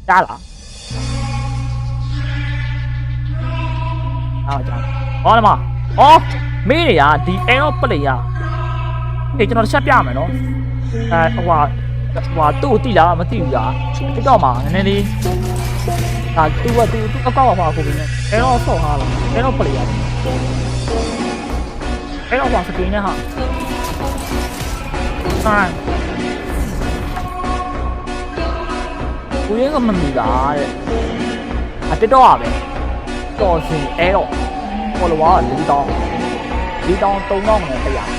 ကြားလားအားကြောင်းဟောလမအော်မင်းတွေကဒီ Aero player ဒီကျွန်တော်တစ်ချက်ပြမယ်နော်ဟိုသူ့ကိုတိလားမသိဘူးလားတိတော့မှာနည်းနည်းလေးဒါသူကောက်ပါကိုပြီးနေ Aero ဆော့ဟာလား Aero player Aero ဘာစကင်းနဲ့ဟာကိုရင်းကမမီပါတဲ့အတက်တော့ပဲတော်စင်Aero ပေါ်လောက၄တောင်း3000နဲ့တရား